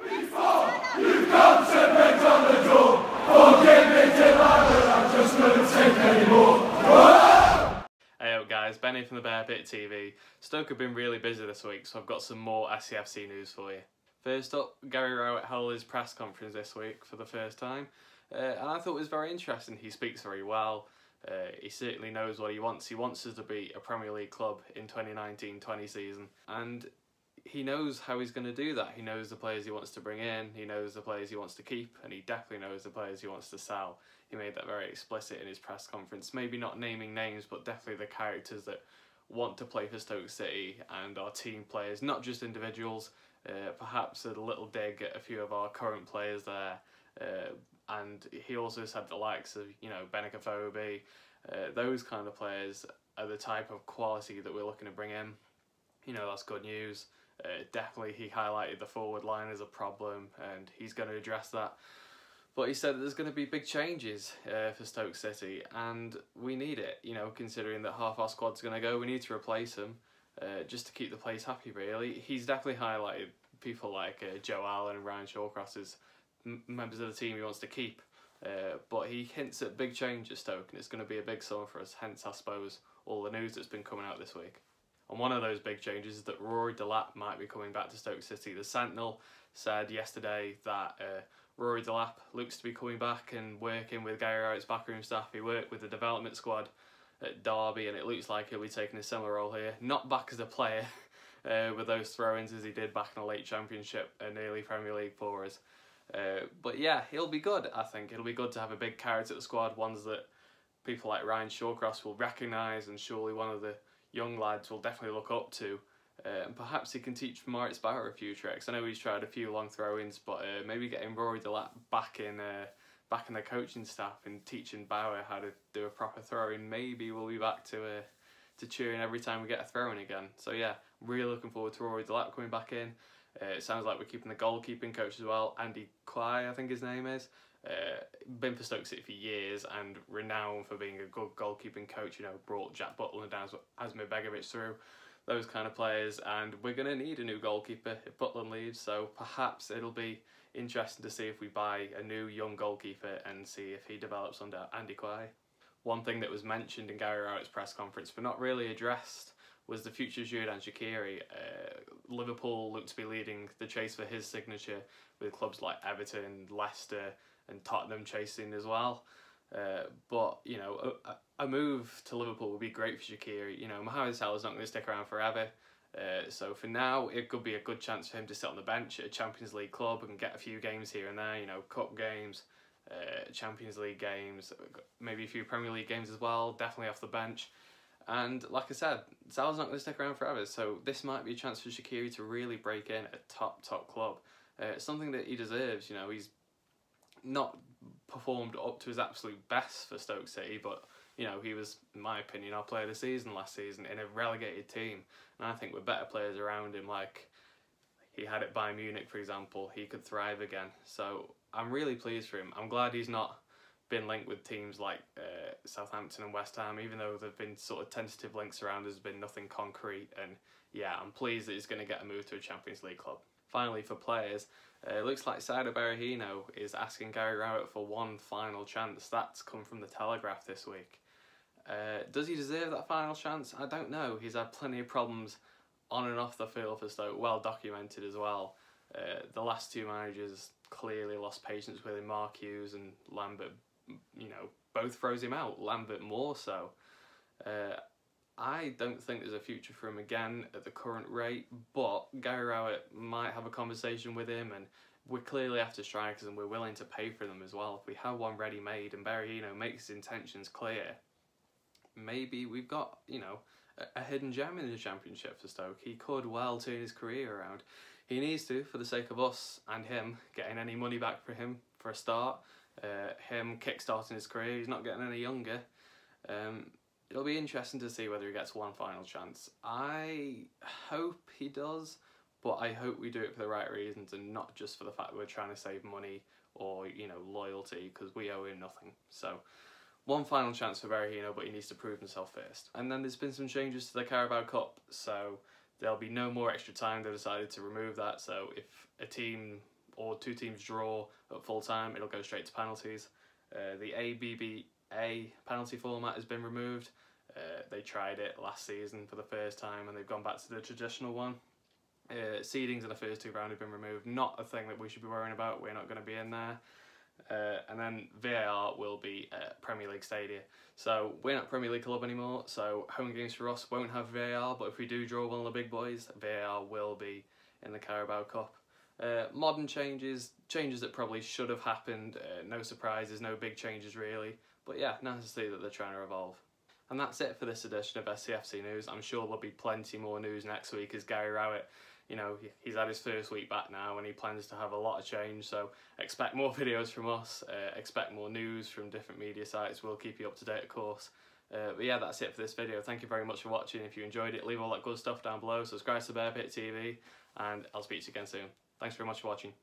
You've come to beg on the door. Forgive me, Delap, but I just couldn't take anymore. Hey up guys, Benny from the Bear Pit TV. Stoke have been really busy this week, so I've got some more SCFC news for you. First up, Gary Rowett held his press conference this week for the first time, and I thought it was very interesting. He speaks very well. He certainly knows what he wants. He wants us to be a Premier League club in 2019-20 season, and he knows how he's going to do that. He knows the players he wants to bring in, he knows the players he wants to keep, and he definitely knows the players he wants to sell. He made that very explicit in his press conference, maybe not naming names, but definitely the characters that want to play for Stoke City and our team players, not just individuals. Perhaps a little dig at a few of our current players there. And he also said the likes of, you know, Benica Phoebe, those kind of players are the type of quality that we're looking to bring in. You know, that's good news. Definitely he highlighted the forward line as a problem, and he's going to address that. But he said that there's going to be big changes for Stoke City, and we need it, you know, considering that half our squad's going to go. We need to replace him just to keep the place happy, really. He's definitely highlighted people like Joe Allen and Ryan Shawcross as members of the team he wants to keep. But he hints at big change at Stoke, and it's going to be a big summer for us, hence, I suppose, all the news that's been coming out this week. And one of those big changes is that Rory Delap might be coming back to Stoke City. The Sentinel said yesterday that Rory Delap looks to be coming back and working with Gary Rowett's backroom staff. He worked with the development squad at Derby, and it looks like he'll be taking a similar role here. Not back as a player with those throw-ins as he did back in the late Championship and early Premier League for us. But yeah, he'll be good, I think. It'll be good to have a big character at the squad, ones that people like Ryan Shawcross will recognise, and surely one of the young lads will definitely look up to. And perhaps he can teach Moritz Bauer a few tricks. I know he's tried a few long throw-ins, but maybe getting Rory Delap back in the coaching staff and teaching Bauer how to do a proper throw-in, maybe we'll be back to cheering every time we get a throw-in again. So yeah, really looking forward to Rory Delap coming back in. It sounds like we're keeping the goalkeeping coach as well, Andy Quay, I think his name is. Been for Stoke City for years and renowned for being a good goalkeeping coach. You know, brought Jack Butland and Asmir Begovic through, those kind of players, and we're going to need a new goalkeeper if Butland leaves, so perhaps it'll be interesting to see if we buy a new young goalkeeper and see if he develops under Andy Quay. One thing that was mentioned in Gary Rowett's press conference but not really addressed was the future of Xherdan Shaqiri. Liverpool look to be leading the chase for his signature, with clubs like Everton, Leicester and Tottenham chasing as well. But, you know, a move to Liverpool would be great for Shaqiri. You know, Mohamed Salah's not going to stick around forever. So for now, it could be a good chance for him to sit on the bench at a Champions League club and get a few games here and there, you know, cup games, Champions League games, maybe a few Premier League games as well, definitely off the bench. And like I said, Salah's not going to stick around forever, so this might be a chance for Shaqiri to really break in at a top club. Something that he deserves. You know, he's not performed up to his absolute best for Stoke City, but you know, he was, in my opinion, our player of the season last season in a relegated team, and I think with better players around him, like he had at Bayern Munich, for example, he could thrive again. So I'm really pleased for him. I'm glad he's not been linked with teams like Southampton and West Ham, even though there've been sort of tentative links around. There's been nothing concrete, and yeah, I'm pleased that he's going to get a move to a Champions League club. Finally, for players, it looks like Saido Berahino is asking Gary Rowett for one final chance. That's come from the Telegraph this week. Does he deserve that final chance? I don't know. He's had plenty of problems on and off the field for Stoke, well documented as well. The last two managers clearly lost patience with him. Mark Hughes and Lambert, you know, both froze him out. Lambert more so. I don't think there's a future for him again at the current rate, but Gary Rowett might have a conversation with him, and we're clearly after strikers and we're willing to pay for them as well. If we have one ready-made and Berahino makes his intentions clear, maybe we've got, you know, a hidden gem in the Championship for Stoke. He could well turn his career around. He needs to, for the sake of us and him, getting any money back for him for a start, him kick-starting his career. He's not getting any younger. It'll be interesting to see whether he gets one final chance. I hope he does, but I hope we do it for the right reasons and not just for the fact that we're trying to save money or, you know, loyalty, because we owe him nothing. So one final chance for Berahino, but he needs to prove himself first. And then there's been some changes to the Carabao Cup, so there'll be no more extra time. They decided to remove that, so if a team or two teams draw at full time, it'll go straight to penalties. The ABBA penalty format has been removed. They tried it last season for the first time and they've gone back to the traditional one. Seedings in the first two rounds have been removed. Not a thing that we should be worrying about. We're not going to be in there. And then VAR will be at Premier League Stadia. So we're not Premier League club anymore, so home games for us won't have VAR, but if we do draw one of the big boys, VAR will be in the Carabao Cup. Modern changes that probably should have happened, no surprises, no big changes really, but yeah, nice to see that they're trying to evolve. And that's it for this edition of SCFC News. I'm sure there'll be plenty more news next week as Gary Rowett, you know, he's had his first week back now and he plans to have a lot of change, so expect more videos from us, expect more news from different media sites. We'll keep you up to date, of course. But yeah, that's it for this video. Thank you very much for watching. If you enjoyed it, leave all that good stuff down below, subscribe to Bear Pit TV, and I'll speak to you again soon. Thanks very much for watching.